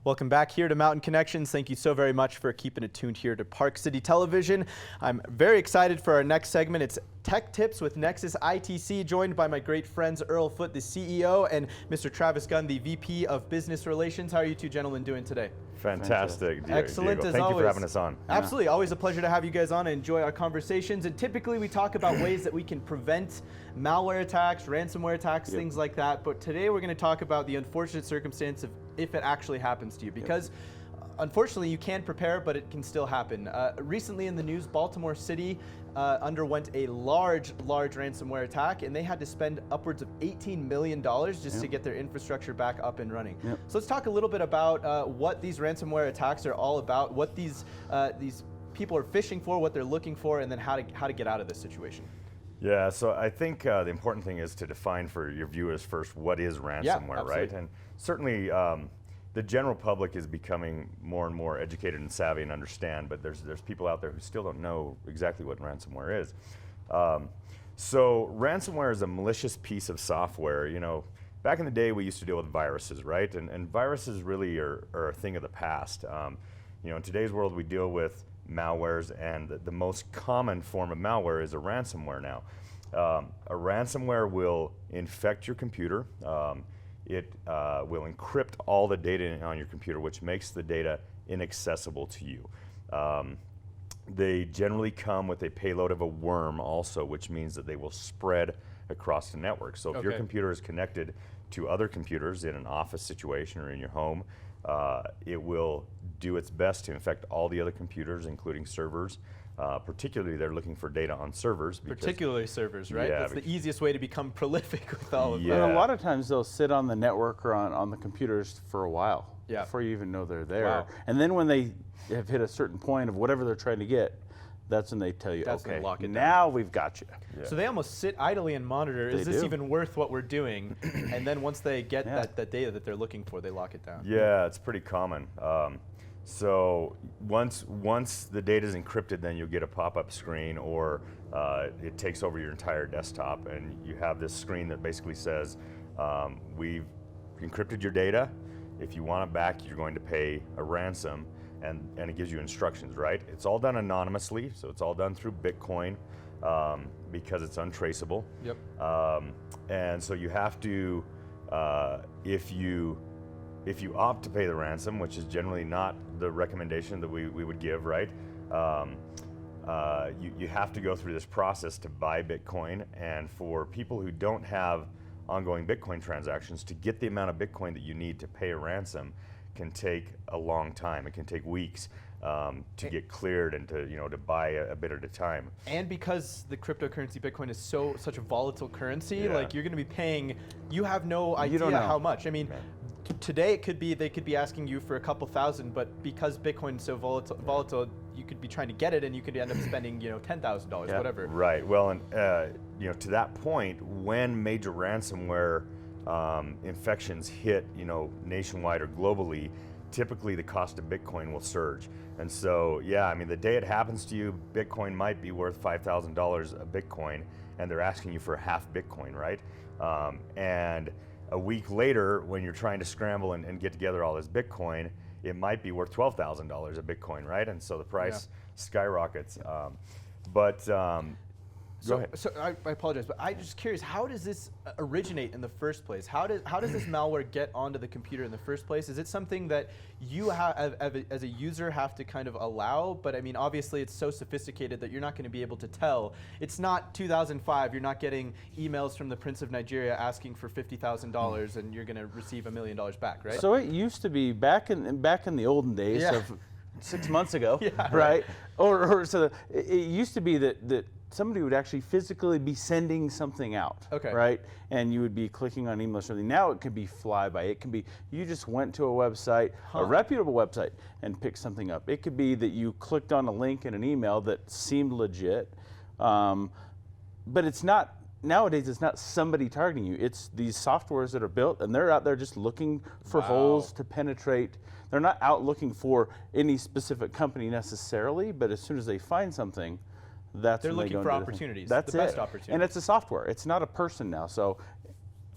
Welcome back here to Mountain Connections. Thank you so very much for keeping it tuned here to Park City Television. I'm very excited for our next segment. It's Tech Tips with Nexus ITC, joined by my great friends Earl Foote, the CEO, and Mr. Travis Gunn, the VP of Business Relations. How are you two gentlemen doing today? Fantastic. Excellent, Diego. as Thank always. you for having us on. Absolutely. Always a pleasure to have you guys on and enjoy our conversations. And typically we talk about ways that we can prevent malware attacks, ransomware attacks, things like that. But today we're going to talk about the unfortunate circumstance of if it actually happens to you. Because unfortunately you can prepare, but it can still happen. Recently in the news, Baltimore City underwent a large ransomware attack, and they had to spend upwards of $18 million just to get their infrastructure back up and running. So let's talk a little bit about what these ransomware attacks are all about, what these people are fishing for, what they're looking for, and then how to get out of this situation. Yeah, so I think the important thing is to define for your viewers first what is ransomware, right? And certainly the general public is becoming more and more educated and savvy and understand, but there's people out there who still don't know exactly what ransomware is. So ransomware is a malicious piece of software. You know, back in the day we used to deal with viruses, right? And viruses really are a thing of the past. You know, in today's world we deal with malwares, and the most common form of malware is a ransomware now. A ransomware will infect your computer. It will encrypt all the data on your computer, which makes the data inaccessible to you. They generally come with a payload of a worm also, which means that they will spread across the network. So if your computer is connected to other computers in an office situation or in your home, it will do its best to infect all the other computers, including servers. Particularly, they're looking for data on servers. Particularly servers, right? Yeah, that's the easiest way to become prolific with all of that. And a lot of times they'll sit on the network or on the computers for a while before you even know they're there. And then when they have hit a certain point of whatever they're trying to get, that's when they tell you, okay, now we've got you. So they almost sit idly and monitor, is this even worth what we're doing? And then once they get that data that they're looking for, they lock it down. Yeah, it's pretty common. So once the data is encrypted, then you'll get a pop-up screen, or it takes over your entire desktop, and you have this screen that basically says, we've encrypted your data. If you want it back, you're going to pay a ransom, and it gives you instructions, right? It's all done anonymously, so it's all done through Bitcoin because it's untraceable. And so you have to, if you opt to pay the ransom, which is generally not the recommendation that we would give, right? You have to go through this process to buy Bitcoin, and for people who don't have ongoing Bitcoin transactions, to get the amount of Bitcoin that you need to pay a ransom can take a long time. It can take weeks to get cleared and to buy a bit at a time. And because the cryptocurrency Bitcoin is such a volatile currency, like you're going to be paying, you have no idea how much. I mean, today it could be they could be asking you for a couple thousand, but because Bitcoin is so volatile, you could be trying to get it, and you could end up spending $10,000, whatever. Right. Well, and to that point, when major ransomware infections hit nationwide or globally, typically the cost of Bitcoin will surge. And so, I mean, the day it happens to you, Bitcoin might be worth $5,000 a Bitcoin, and they're asking you for half Bitcoin, right? And a week later, when you're trying to scramble and get together all this Bitcoin, it might be worth $12,000 a Bitcoin, right? And so the price skyrockets. Go ahead. So I apologize, but I'm just curious, how does this originate in the first place? How does this malware get onto the computer in the first place? Is it something that you as a user have to kind of allow? But I mean, obviously it's so sophisticated that you're not going to be able to tell. It's not 2005. You're not getting emails from the Prince of Nigeria asking for $50,000 and you're going to receive $1 million back, right? So it used to be back in the olden days of 6 months ago, right? Or so it used to be that somebody would actually physically be sending something out, right? And you would be clicking on email or something. Now it can be flyby. It can be you just went to a website, a reputable website, and picked something up. It could be that you clicked on a link in an email that seemed legit, but it's not. Nowadays, it's not somebody targeting you. It's these softwares that are built, and they're out there just looking for holes to penetrate. They're not out looking for any specific company necessarily, but as soon as they find something, that's they're when looking they go for into opportunities. That's the best opportunities. And it's a software. It's not a person now. So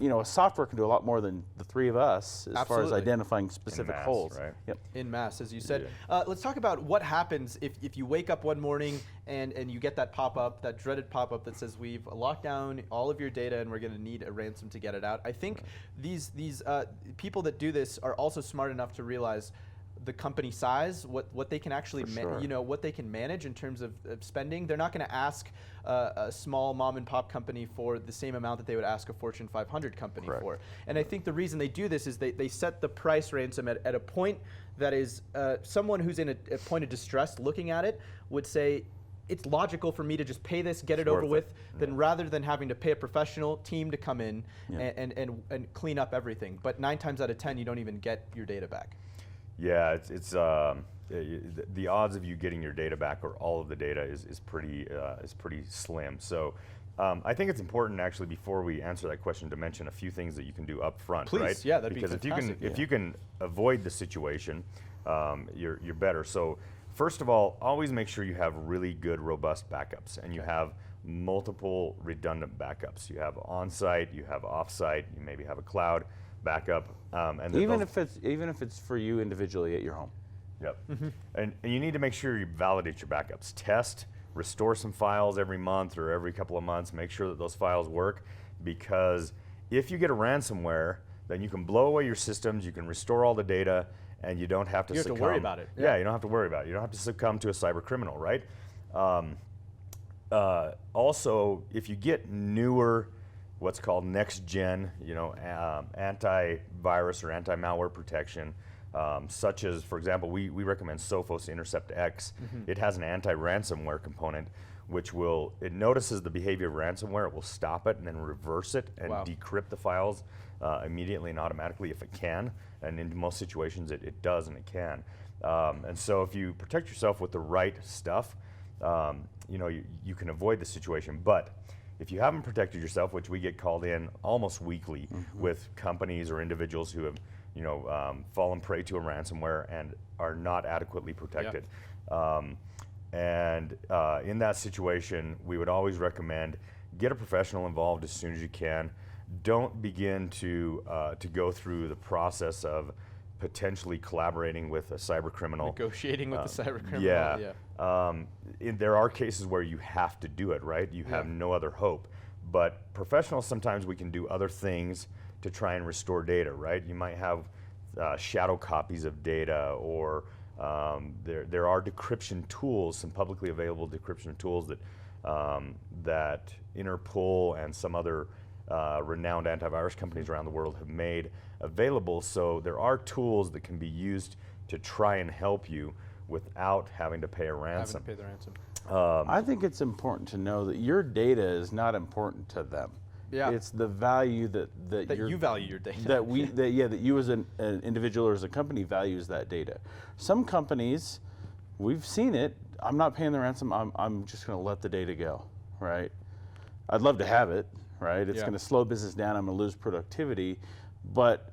a software can do a lot more than the three of us as far as identifying specific holes. Right? Yep. In mass, as you said. Let's talk about what happens if you wake up one morning and you get that pop-up, that dreaded pop-up that says we've locked down all of your data and we're going to need a ransom to get it out. I think these people that do this are also smart enough to realize the company size, what they can actually, what they can manage in terms of spending. They're not going to ask a small mom and pop company for the same amount that they would ask a Fortune 500 company for. And I think the reason they do this is they set the price ransom at a point that is, someone who's in a point of distress looking at it would say, it's logical for me to just pay this, get it over with, than rather than having to pay a professional team to come in and clean up everything. But 9 times out of 10, you don't even get your data back. Yeah, it's the odds of you getting your data back or all of the data is pretty slim. So I think it's important actually before we answer that question to mention a few things that you can do up front. Please, right? Yeah, that'd because be fantastic. if you can avoid the situation, you're better. So first of all, always make sure you have really good, robust backups, and you have multiple redundant backups. You have on-site, you have off-site, you maybe have a cloud backup, and even if it's for you individually at your home. Yep. And you need to make sure you validate your backups. Test, restore some files every month or every couple of months. Make sure that those files work, because if you get a ransomware, then you can blow away your systems. You can restore all the data, and you don't have to succumb. You don't have to worry about it. Yeah, you don't have to worry about it. You don't have to succumb to a cyber criminal, right? Also, if you get newer, what's called next gen, antivirus or anti-malware protection, such as, for example, we recommend Sophos Intercept X. It has an anti-ransomware component, which it notices the behavior of ransomware, it will stop it and then reverse it and decrypt the files immediately and automatically if it can. And in most situations it does, and it can. And so if you protect yourself with the right stuff, you can avoid the situation. But if you haven't protected yourself, which we get called in almost weekly with companies or individuals who have fallen prey to a ransomware and are not adequately protected. And in that situation, we would always recommend get a professional involved as soon as you can. Don't begin to go through the process of potentially collaborating with a cyber criminal. Negotiating with the cyber criminal. There are cases where you have to do it, right? You have no other hope. But professionals, sometimes we can do other things to try and restore data, right? You might have shadow copies of data, or there are decryption tools, some publicly available decryption tools that Interpol and some other renowned antivirus companies around the world have made available. So there are tools that can be used to try and help you without having to pay a ransom. Having to pay the ransom. I think it's important to know that your data is not important to them. Yeah. It's the value that you value your data. that you as an individual or as a company values that data. Some companies, we've seen it. I'm not paying the ransom. I'm just going to let the data go, right? I'd love to have it, right? It's going to slow business down. I'm going to lose productivity, but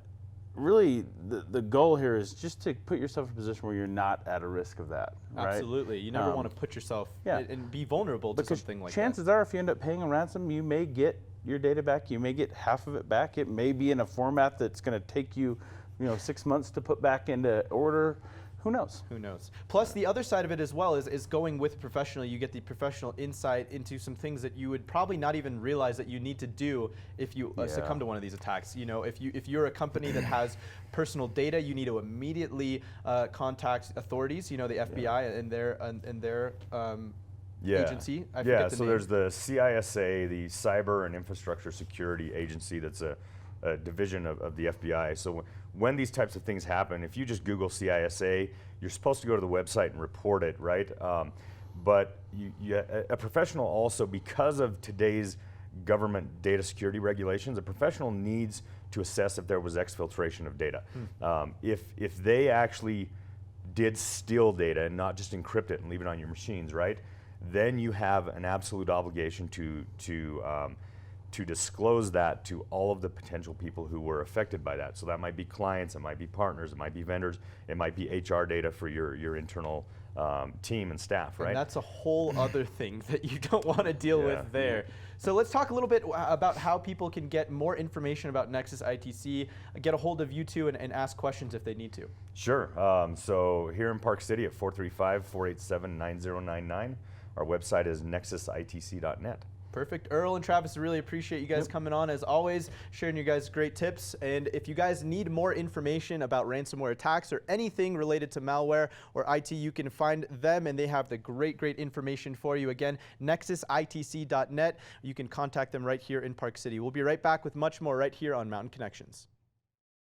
really the goal here is just to put yourself in a position where you're not at a risk of that, right? Absolutely. You never want to put yourself and be vulnerable to something like that. Chances are, if you end up paying a ransom, you may get your data back. You may get half of it back. It may be in a format that's going to take you, 6 months to put back into order. Who knows? Who knows? Plus, the other side of it as well is going with a professional. You get the professional insight into some things that you would probably not even realize that you need to do if you succumb to one of these attacks. If you're a company that has personal data, you need to immediately contact authorities. The FBI and their agency. I forget the name. There's the CISA, the Cyber and Infrastructure Security Agency. That's a division of the FBI. So when these types of things happen, if you just Google CISA, you're supposed to go to the website and report it, right? But a professional also, because of today's government data security regulations, a professional needs to assess if there was exfiltration of data. If they actually did steal data and not just encrypt it and leave it on your machines, right? Then you have an absolute obligation to disclose that to all of the potential people who were affected by that. So that might be clients, it might be partners, it might be vendors, it might be HR data for your internal team and staff, right? And that's a whole other thing that you don't want to deal with there. So let's talk a little bit about how people can get more information about Nexus ITC, get a hold of you two, and ask questions if they need to. Sure. So here in Park City at 435-487-9099, our website is nexusitc.net. Perfect. Earl and Travis, really appreciate you guys coming on as always, sharing your guys' great tips. And if you guys need more information about ransomware attacks or anything related to malware or IT, you can find them, and they have the great information for you. Again, nexusitc.net. You can contact them right here in Park City. We'll be right back with much more right here on Mountain Connections.